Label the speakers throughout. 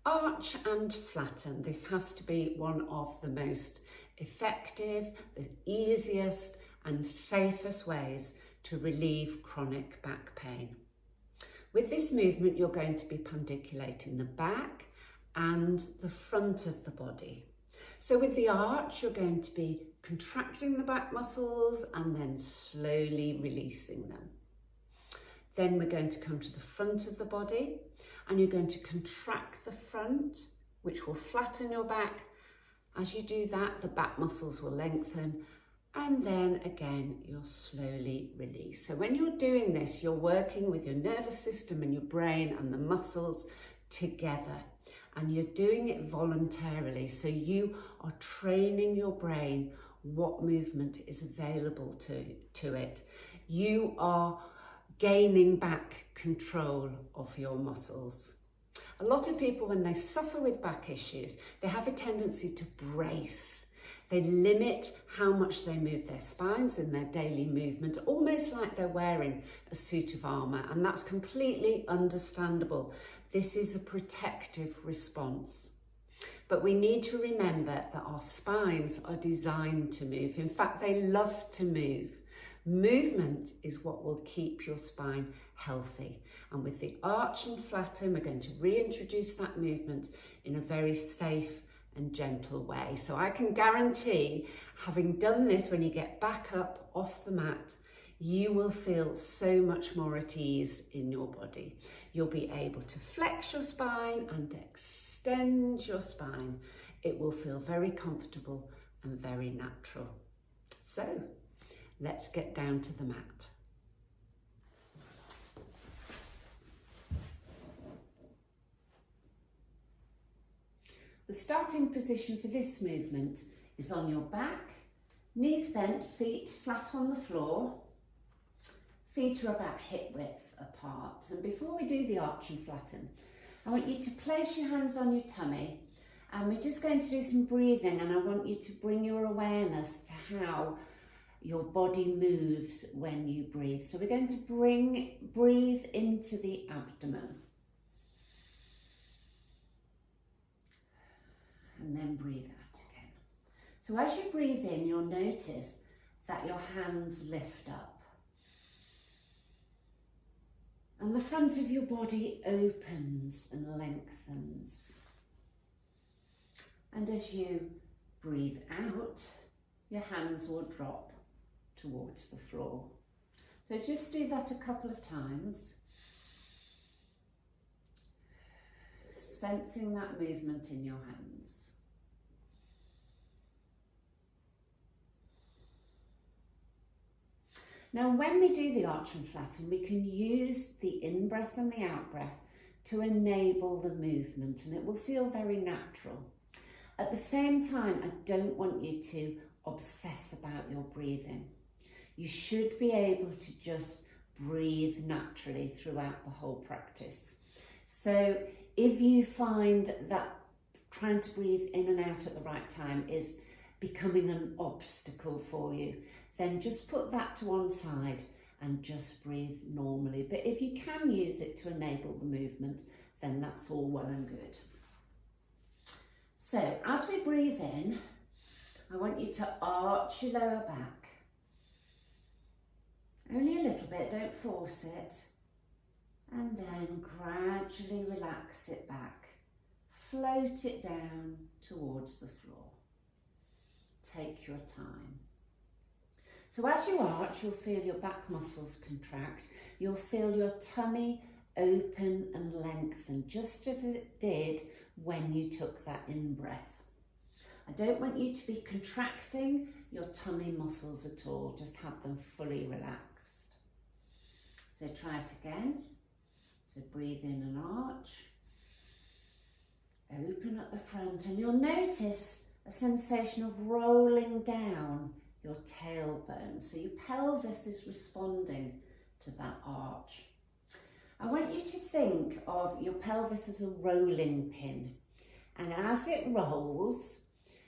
Speaker 1: Arch and flatten. This has to be one of the most effective, the easiest and safest ways to relieve chronic back pain. With this movement, you're going to be pandiculating the back and the front of the body. So with the arch, you're going to be contracting the back muscles and then slowly releasing them. Then we're going to come to the front of the body and you're going to contract the front, which will flatten your back. As you do that, the back muscles will lengthen and then again, you'll slowly release. So when you're doing this, you're working with your nervous system and your brain and the muscles together. And you're doing it voluntarily. So you are training your brain what movement is available to it. You are gaining back control of your muscles. A lot of people, when they suffer with back issues, they have a tendency to brace. They limit how much they move their spines in their daily movement, almost like they're wearing a suit of armour, and that's completely understandable. This is a protective response. But we need to remember that our spines are designed to move. In fact, they love to move. Movement is what will keep your spine healthy. And with the arch and flatten, we're going to reintroduce that movement in a very safe and gentle way. So I can guarantee, having done this, when you get back up off the mat, you will feel so much more at ease in your body. You'll be able to flex your spine and extend your spine. It will feel very comfortable and very natural. So let's get down to the mat. The starting position for this movement is on your back, knees bent, feet flat on the floor. Feet are about hip width apart. And before we do the arch and flatten, I want you to place your hands on your tummy and we're just going to do some breathing, and I want you to bring your awareness to how your body moves when you breathe. So we're going to breathe into the abdomen. And then breathe out again. So as you breathe in, you'll notice that your hands lift up. And the front of your body opens and lengthens. And as you breathe out, your hands will drop towards the floor. So just do that a couple of times. Sensing that movement in your hands. Now, when we do the arch and flatten, we can use the in-breath and the out-breath to enable the movement, and it will feel very natural. At the same time, I don't want you to obsess about your breathing. You should be able to just breathe naturally throughout the whole practice. So if you find that trying to breathe in and out at the right time is becoming an obstacle for you, then just put that to one side and just breathe normally. But if you can use it to enable the movement, then that's all well and good. So as we breathe in, I want you to arch your lower back. Only a little bit, don't force it. And then gradually relax it back. Float it down towards the floor. Take your time. So as you arch, you'll feel your back muscles contract. You'll feel your tummy open and lengthen, just as it did when you took that in-breath. I don't want you to be contracting your tummy muscles at all. Just have them fully relaxed. So try it again. So breathe in and arch. Open at the front, and you'll notice a sensation of rolling down your tailbone. So your pelvis is responding to that arch. I want you to think of your pelvis as a rolling pin. And as it rolls,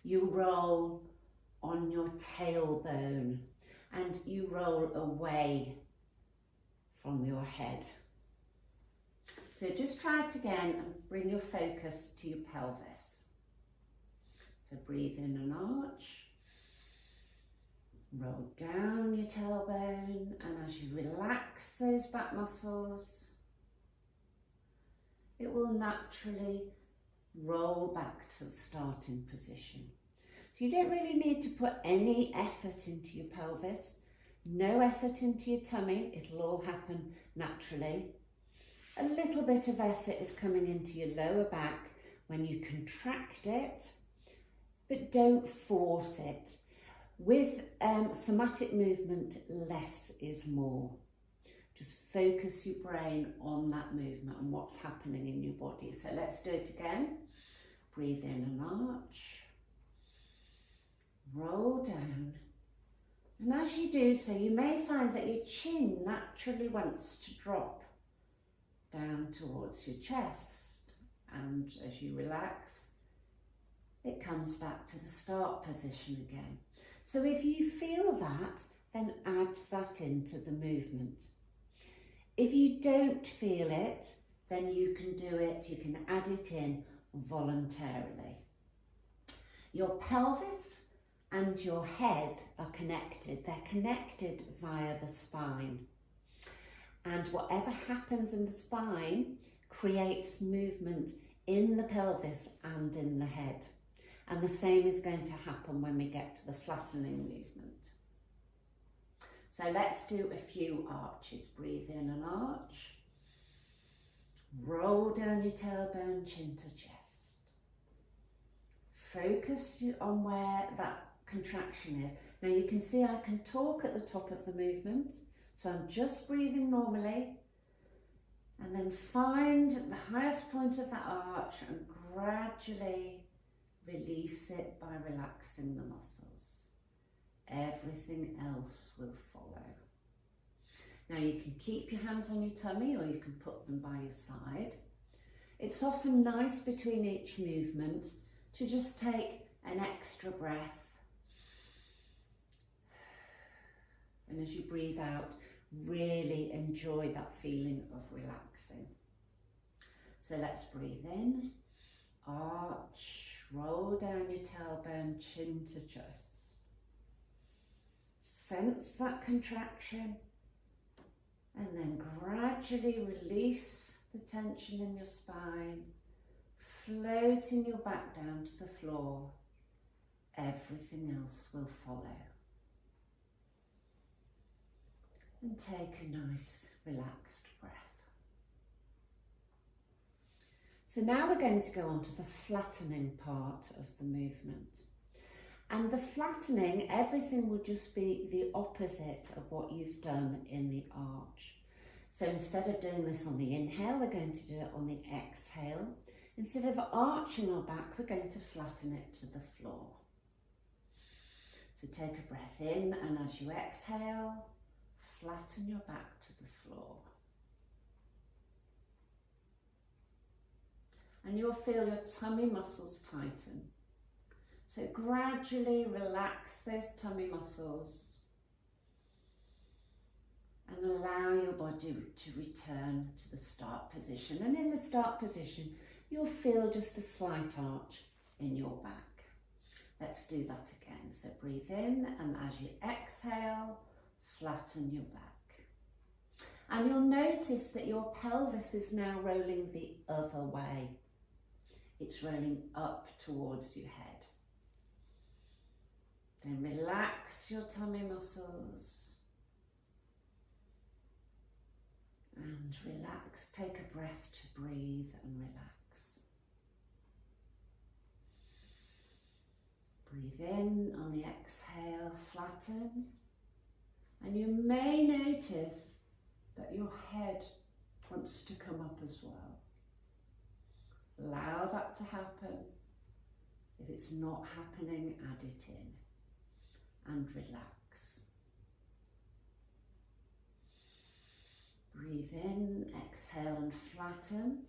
Speaker 1: you roll on your tailbone and you roll away from your head. So just try it again and bring your focus to your pelvis. So breathe in an arch, roll down your tailbone, and as you relax those back muscles, it will naturally roll back to the starting position. So you don't really need to put any effort into your pelvis, no effort into your tummy, it'll all happen naturally. A little bit of effort is coming into your lower back when you contract it, but don't force it. With somatic movement, less is more. Just focus your brain on that movement and what's happening in your body. So let's do it again. Breathe in an arch, roll down. And as you do so, you may find that your chin naturally wants to drop down towards your chest. And as you relax, it comes back to the start position again. So if you feel that, then add that into the movement. If you don't feel it, then you can do it, you can add it in voluntarily. Your pelvis and your head are connected. They're connected via the spine. And whatever happens in the spine creates movement in the pelvis and in the head. And the same is going to happen when we get to the flattening movement. So let's do a few arches. Breathe in an arch. Roll down your tailbone, chin to chest. Focus on where that contraction is. Now you can see I can talk at the top of the movement. So I'm just breathing normally. And then find the highest point of that arch and gradually release it by relaxing the muscles. Everything else will follow. Now you can keep your hands on your tummy or you can put them by your side. It's often nice between each movement to just take an extra breath. And as you breathe out, really enjoy that feeling of relaxing. So let's breathe in, arch, roll down your tailbone, chin to chest. Sense that contraction and then gradually release the tension in your spine, floating your back down to the floor. Everything else will follow. And take a nice relaxed breath. So now we're going to go on to the flattening part of the movement. And the flattening, everything will just be the opposite of what you've done in the arch. So instead of doing this on the inhale, we're going to do it on the exhale. Instead of arching our back, we're going to flatten it to the floor. So take a breath in, and as you exhale, flatten your back to the floor. And you'll feel your tummy muscles tighten. So gradually relax those tummy muscles and allow your body to return to the start position. And in the start position, you'll feel just a slight arch in your back. Let's do that again. So breathe in, and as you exhale, flatten your back. And you'll notice that your pelvis is now rolling the other way. It's rolling up towards your head. Then relax your tummy muscles. And relax, take a breath to breathe and relax. Breathe in on the exhale, flatten. And you may notice that your head wants to come up as well. Allow that to happen. If it's not happening, add it in. And relax. Breathe in, exhale and flatten.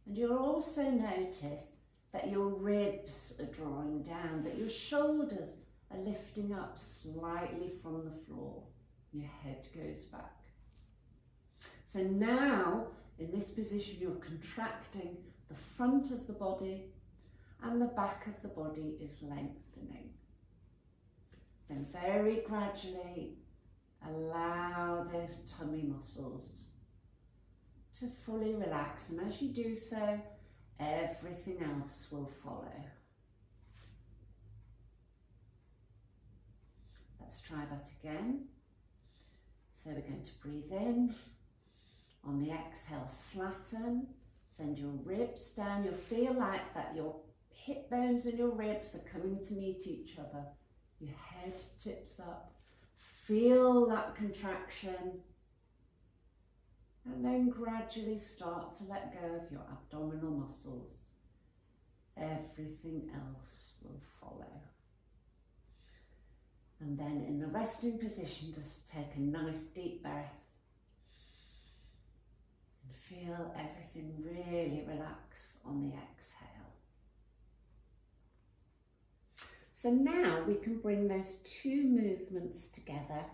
Speaker 1: And you'll also notice that your ribs are drawing down, that your shoulders are lifting up slightly from the floor. Your head goes back. So now In this position, you're contracting the front of the body and the back of the body is lengthening. Then very gradually allow those tummy muscles to fully relax, and as you do so, everything else will follow. Let's try that again. So we're going to breathe in. On the exhale, flatten. Send your ribs down. You'll feel like that your hip bones and your ribs are coming to meet each other. Your head tips up. Feel that contraction. And then gradually start to let go of your abdominal muscles. Everything else will follow. And then in the resting position, just take a nice deep breath. And feel everything really relax on the exhale. So now we can bring those two movements together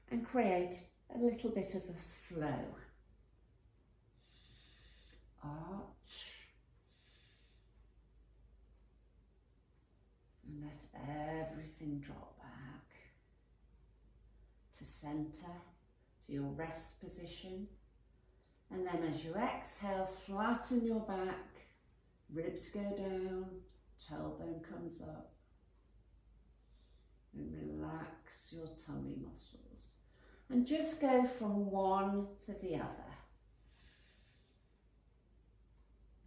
Speaker 1: and create a little bit of a flow. Arch. And let everything drop back to centre, to your rest position. And then as you exhale, flatten your back, ribs go down, tailbone comes up. And relax your tummy muscles. And just go from one to the other.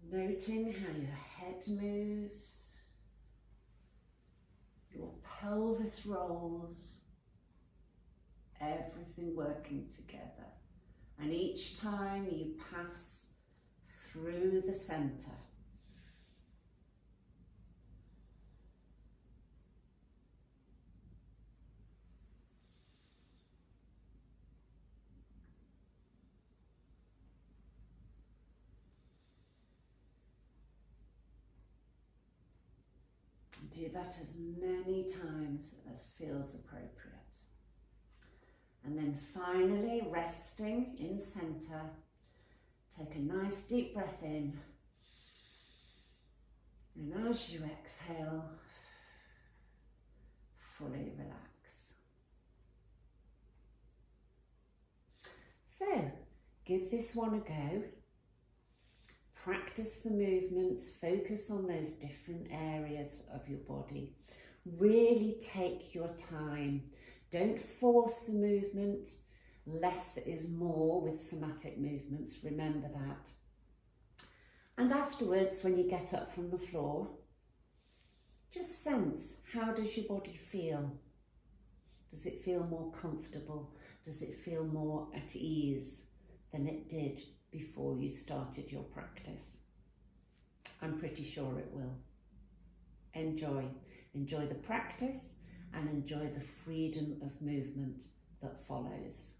Speaker 1: Noting how your head moves, your pelvis rolls, everything working together. And each time you pass through the centre, do that as many times as feels appropriate. And then finally, resting in centre, take a nice deep breath in. And as you exhale, fully relax. So, give this one a go. Practice the movements, focus on those different areas of your body. Really take your time. Don't force the movement. Less is more with somatic movements, remember that. And afterwards, when you get up from the floor, just sense, how does your body feel? Does it feel more comfortable? Does it feel more at ease than it did before you started your practice? I'm pretty sure it will. Enjoy. Enjoy the practice and enjoy the freedom of movement that follows.